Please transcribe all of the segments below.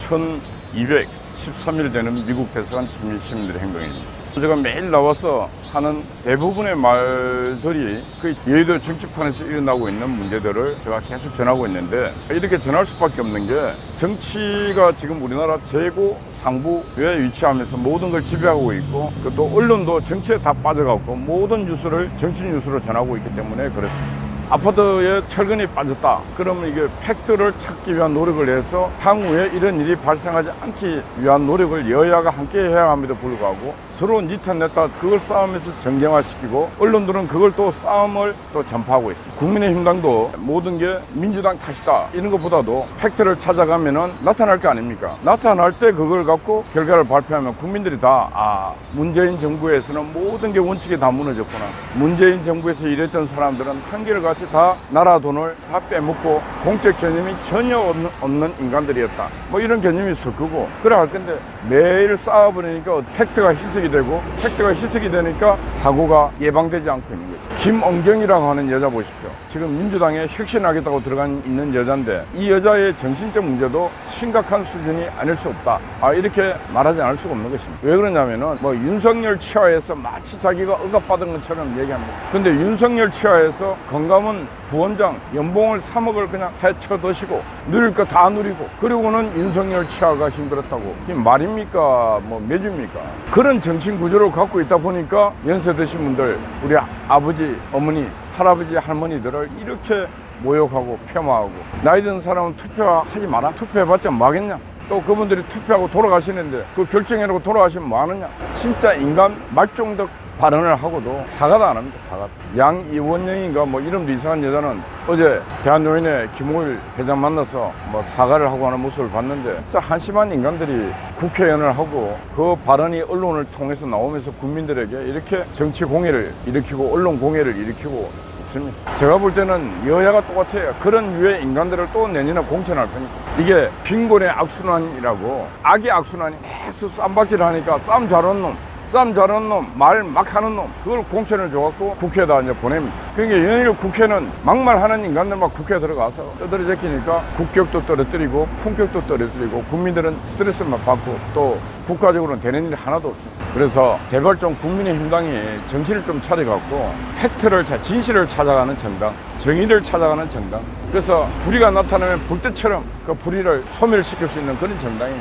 1213일 되는 미국 대사관 시민들의 행동입니다. 제가 매일 나와서 하는 대부분의 말들이 그 여의도 정치판에서 일어나고 있는 문제들을 제가 계속 전하고 있는데, 이렇게 전할 수밖에 없는 게 정치가 지금 우리나라 최고 상부에 위치하면서 모든 걸 지배하고 있고, 또 언론도 정치에 다 빠져가고 모든 뉴스를 정치 뉴스로 전하고 있기 때문에 그렇습니다. 아파트에 철근이 빠졌다. 그러면 이게 팩트를 찾기 위한 노력을 해서 향후에 이런 일이 발생하지 않기 위한 노력을 여야가 함께 해야 함에도 불구하고 서로 니탄냈다 그걸 싸우면서 정쟁화시키고, 언론들은 그걸 또 싸움을 또 전파하고 있습니다. 국민의힘당도 모든 게 민주당 탓이다 이런 것보다도 팩트를 찾아가면은 나타날 거 아닙니까? 나타날 때 그걸 갖고 결과를 발표하면 국민들이 다 문재인 정부에서는 모든 게 원칙이 다 무너졌구나. 문재인 정부에서 일했던 사람들은 한결같이 다 나라 돈을 다 빼먹고 공적 개념이 전혀 없는 인간들이었다. 뭐 이런 개념이 있을 거고 그래 할 건데, 매일 싸워버리니까 팩트가 희석이 되고, 팩트가 희석이 되니까 사고가 예방되지 않고 있는 거죠. 김엉경이라고 하는 여자 보십시오. 지금 민주당에 혁신하겠다고 들어간 있는 여자인데, 이 여자의 정신적 문제도 심각한 수준이 아닐 수 없다. 이렇게 말하지 않을 수가 없는 것입니다. 왜 그러냐면은 윤석열 치하에서 마치 자기가 억압받은 것처럼 얘기합니다. 근데 윤석열 치하에서 건강은 부원장 연봉을 3억을 그냥 해쳐 드시고 누릴 거 다 누리고, 그리고는 윤석열 치하가 힘들었다고. 이게 말입니까? 뭐 매주입니까? 그런 정신 구조를 갖고 있다 보니까 연세 드신 분들, 우리 아버지, 어머니, 할아버지, 할머니들을 이렇게 모욕하고 폄하하고, 나이 든 사람은 투표하지 마라. 투표해봤자 뭐 하겠냐? 또 그분들이 투표하고 돌아가시는데 그 결정해놓고 돌아가시면 뭐 하느냐? 진짜 인간 말종덕 발언을 하고도 사과도 안 합니다. 사과. 양이원영인가 뭐 이름도 이상한 여자는 어제 대한노인회 김호일 회장 만나서 뭐 사과를 하고 하는 모습을 봤는데, 진짜 한심한 인간들이 국회의원을 하고 그 발언이 언론을 통해서 나오면서 국민들에게 이렇게 정치 공해를 일으키고 언론 공해를 일으키고 있습니다. 제가 볼 때는 여야가 똑같아요. 그런 유의 인간들을 또 내년에 공천할 테니까. 이게 빈곤의 악순환이라고, 악의 악순환이 계속 쌈박질 하니까 싸움 잘하는 놈, 싸움 잘하는 놈, 말 막 하는 놈, 그걸 공천을 줘갖고 국회에다 이제 보냅니다. 그러니까 연일 국회는 막말하는 인간들만 국회에 들어가서 떠들이 제끼니까 국격도 떨어뜨리고 품격도 떨어뜨리고 국민들은 스트레스만 받고 또 국가적으로는 되는 일이 하나도 없습니다. 그래서 제발 좀 국민의힘당이 정신을 좀 차려갖고 팩트를, 진실을 찾아가는 정당, 정의를 찾아가는 정당, 그래서 불의가 나타나면 불때처럼 그 불의를 소멸시킬 수 있는 그런 정당이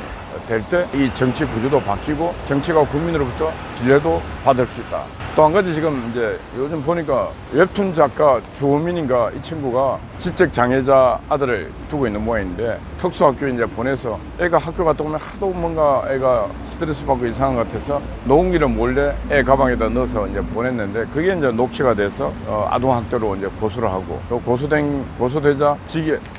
될 때 이 정치 구조도 바뀌고 정치가 국민으로부터 신뢰도 받을 수 있다. 또 한 가지, 지금 이제 요즘 보니까 웹툰 작가 주호민인가 이 친구가 지적 장애자 아들을 두고 있는 모양인데, 특수학교에 이제 보내서 애가 학교 갔다 오면 하도 뭔가 애가 스트레스 받고 이상한 것 같아서 녹음기를 몰래 애 가방에다 넣어서 이제 보냈는데, 그게 이제 녹취가 돼서 아동학대로 이제 고소를 하고, 또 고소되자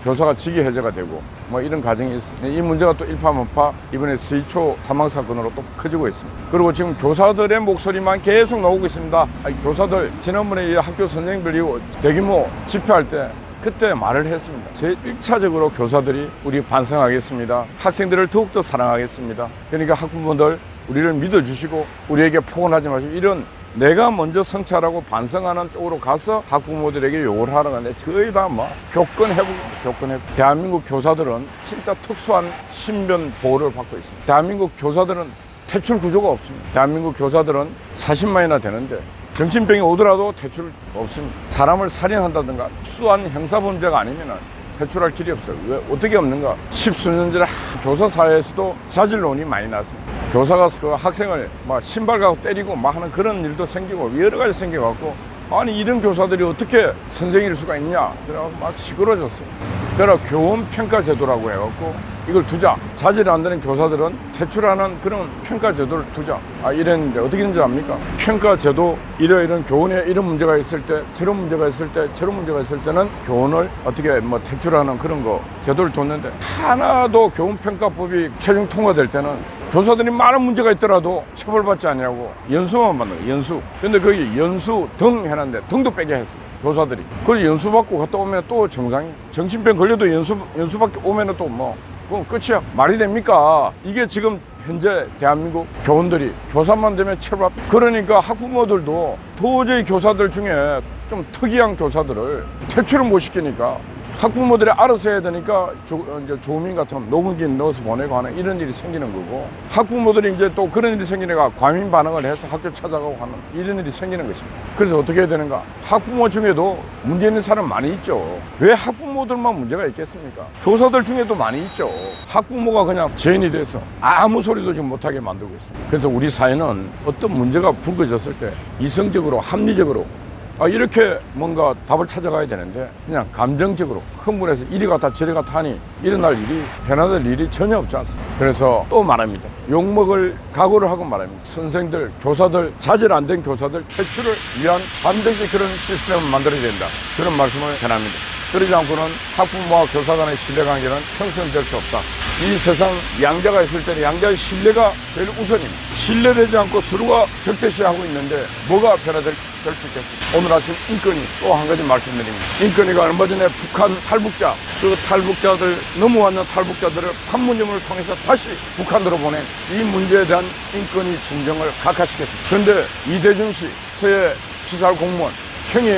교사가 직위 해제가 되고 뭐 이런 과정이 있습니다. 이 문제가 또 일파만파 이번에 서희초 사망 사건으로 또 커지고 있습니다. 그리고 지금 교사들의 목소리만 계속 나오고 있습니다. 교사들 지난번에 이 학교 선생님들이 대규모 집회할 때 그때 말을 했습니다. 제1차적으로 교사들이 우리 반성하겠습니다. 학생들을 더욱더 사랑하겠습니다. 그러니까 학부모들 우리를 믿어주시고 우리에게 폭언하지 마시고, 이런 내가 먼저 성찰하고 반성하는 쪽으로 가서 학부모들에게 요구를 하러 가는데, 저희 다 뭐 교권 회복. 대한민국 교사들은 진짜 특수한 신변 보호를 받고 있습니다. 대한민국 교사들은 퇴출 구조가 없습니다. 대한민국 교사들은 40만이나 되는데 정신병이 오더라도 퇴출 없습니다. 사람을 살인한다든가 특수한 형사범죄가 아니면 퇴출할 길이 없어요. 왜? 어떻게 없는가? 십수년 전에 교사 사회에서도 자질론이 많이 났습니다. 교사가 그 학생을 막 신발 갖고 때리고 막 하는 그런 일도 생기고 여러 가지 생겨갖고, 아니 이런 교사들이 어떻게 선생일 수가 있냐? 그래서 막 시끄러졌어요. 그래서 교원평가 제도라고 해갖고 이걸 두자. 자질 안 되는 교사들은 퇴출하는 그런 평가 제도를 두자. 이랬는데 어떻게 되는지 압니까? 평가 제도, 이런 교원에 이런 문제가 있을 때, 저런 문제가 있을 때, 저런 문제가 있을 때는 교원을 어떻게 뭐 퇴출하는 그런 거 제도를 뒀는데, 하나도 교원평가법이 최종 통과될 때는 교사들이 많은 문제가 있더라도 처벌받지 않냐고 연수만 받는 거예요. 연수. 근데 거기 연수 등 해놨는데 등도 빼게 했어요. 교사들이. 그걸 연수받고 갔다 오면 또 정상이. 정신병 걸려도 연수받고 오면은 또 뭐 그건 끝이야. 말이 됩니까? 이게 지금 현재 대한민국 교원들이 교사만 되면 처벌. 그러니까 학부모들도 도저히 교사들 중에 좀 특이한 교사들을 퇴출을 못 시키니까 학부모들이 알아서 해야 되니까 이제 조민 같은 녹음기 넣어서 보내고 하는 이런 일이 생기는 거고, 학부모들이 이제 또 그런 일이 생기니까 과민 반응을 해서 학교 찾아가고 하는 이런 일이 생기는 것입니다. 그래서 어떻게 해야 되는가? 학부모 중에도 문제 있는 사람 많이 있죠. 왜 학부모들만 문제가 있겠습니까? 교사들 중에도 많이 있죠. 학부모가 그냥 죄인이 돼서 아무 소리도 지금 못하게 만들고 있습니다. 그래서 우리 사회는 어떤 문제가 불거졌을 때 이성적으로 합리적으로 이렇게 뭔가 답을 찾아가야 되는데 그냥 감정적으로 흥분해서 이리 갔다 저리 갔다 하니 일어날 일이, 변화될 일이 전혀 없지 않습니다. 그래서 또 말합니다. 욕먹을 각오를 하고 말합니다. 선생들, 교사들, 자질 안 된 교사들 퇴출을 위한 반드시 그런 시스템을 만들어야 된다. 그런 말씀을 전합니다. 그러지 않고는 학부모와 교사 간의 신뢰관계는 형성될 수 없다. 이 세상 양자가 있을 때는 양자의 신뢰가 제일 우선입니다. 신뢰되지 않고 서로가 적대시하고 있는데 뭐가 변화될 수 있겠습니까? 오늘 아침 인권위 또 한 가지 말씀드립니다. 인권위가 얼마 전에 북한 탈북자, 그 탈북자들, 넘어왔는 탈북자들을 판문점을 통해서 다시 북한으로 보낸 이 문제에 대한 인권위 진정을 각하시켰습니다. 그런데 이대준 씨, 서해 피살 공무원, 형이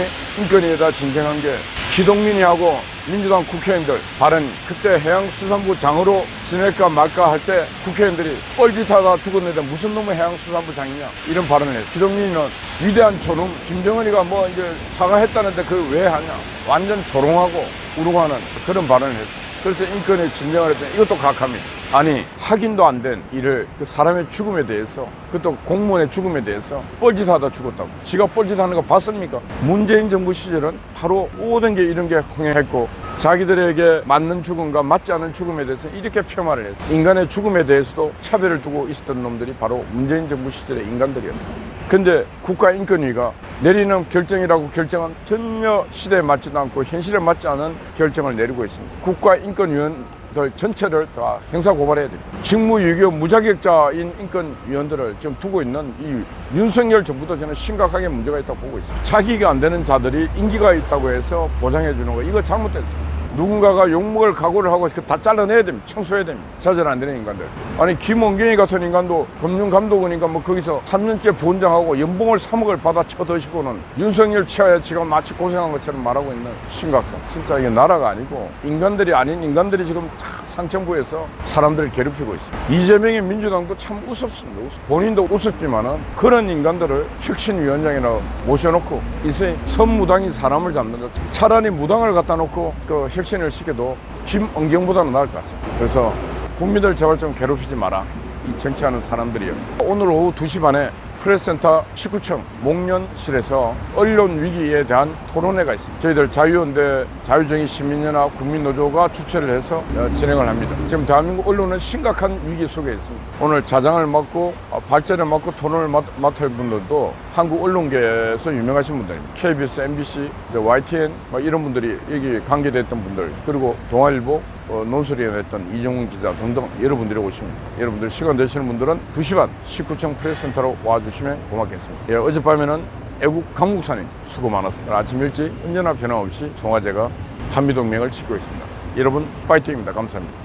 인권위에다 진정한 게 기동민이하고 민주당 국회의원들 발언, 그때 해양수산부 장으로 지낼까 말까 할 때 국회의원들이 뻘짓하다 죽었는데 무슨 놈의 해양수산부 장이냐 이런 발언을 했어요. 기동민은 위대한 조롱, 김정은이가 뭐 이제 사과했다는데 그걸 왜 하냐, 완전 조롱하고 우롱하는 그런 발언을 했어요. 그래서 인권위 진정을 했더니 이것도 각합니다. 아니, 확인도 안 된 일을 그 사람의 죽음에 대해서, 그것도 공무원의 죽음에 대해서 뻘짓하다 죽었다고. 지가 뻘짓하는 거 봤습니까? 문재인 정부 시절은 바로 모든 게 이런 게 흥행했고 자기들에게 맞는 죽음과 맞지 않은 죽음에 대해서 이렇게 폄하를 했어요. 인간의 죽음에 대해서도 차별을 두고 있었던 놈들이 바로 문재인 정부 시절의 인간들이었어요. 근데 국가인권위가 내리는 결정이라고 결정은 전혀 시대에 맞지도 않고 현실에 맞지 않은 결정을 내리고 있습니다. 국가인권위원들 전체를 다 형사고발해야 됩니다. 직무유교 무자격자인 인권위원들을 지금 두고 있는 이 윤석열 정부도 저는 심각하게 문제가 있다고 보고 있습니다. 자기가 안 되는 자들이 인기가 있다고 해서 보장해 주는 거, 이거 잘못됐습니다. 누군가가 욕먹을 각오를 하고 다 잘라내야 됩니다. 청소해야 됩니다. 자질 안 되는 인간들. 아니, 김원경이 같은 인간도 금융감독원인가 뭐 거기서 3년째 부원장하고 연봉을 3억을 받아 쳐드시고는 윤석열 치하에 지금 마치 고생한 것처럼 말하고 있는 심각성. 진짜 이게 나라가 아니고 인간들이 아닌 인간들이 지금 상층부에서 사람들을 괴롭히고 있습니다. 이재명의 민주당도 참 우습습니다. 본인도 우습지만은 그런 인간들을 혁신위원장이나 모셔놓고 이제 선무당이 사람을 잡는다. 차라리 무당을 갖다 놓고 그 혁신을 시켜도 김은경보다는 나을 것 같습니다. 그래서 국민들 제발 좀 괴롭히지 마라. 이 정치하는 사람들이요. 오늘 오후 2시 반에 프레스센터 19층 목련실에서 언론 위기에 대한 토론회가 있습니다. 저희들 자유연대, 자유정의 시민연합, 국민노조가 주최를 해서 진행을 합니다. 지금 대한민국 언론은 심각한 위기 속에 있습니다. 오늘 자장을 맡고 발제를 맡고 토론을 맡을 분들도 한국 언론계에서 유명하신 분들입니다. KBS, MBC, YTN 이런 분들이 여기 관계됐던 분들, 그리고 동아일보 논설위에 했던 이정훈 기자 등등 여러분들이 오십니다. 여러분들 시간 되시는 분들은 2시 반 19층 프레스센터로 와주시면 고맙겠습니다. 예, 어젯밤에는 애국 강국사님 수고 많았습니다. 아침 일찍 언제나 변함없이 송화제가 한미동맹을 지키고 있습니다. 여러분 파이팅입니다. 감사합니다.